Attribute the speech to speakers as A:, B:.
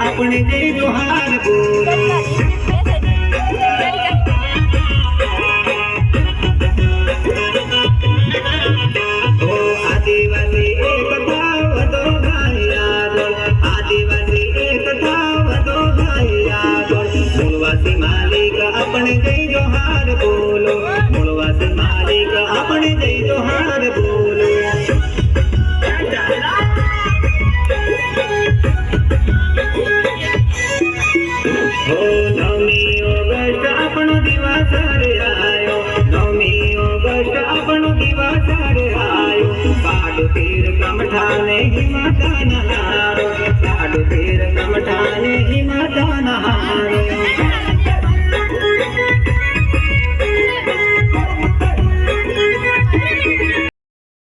A: अपने जय जोहार बोलो ओ आदिवासी एकता वदो भाई आगळ आदिवासी एकता वदो भाई आगळ मूळवासी मालिक अपने जय जोहार बोलो मूळवासी मालिक अपने जय जोहार बोलो नवमी ऑगस्ट अपनो दिवस रे आयो नवमी ऑगस्ट अपनो दिवस रे आयो 72 कमठाने हिमाता न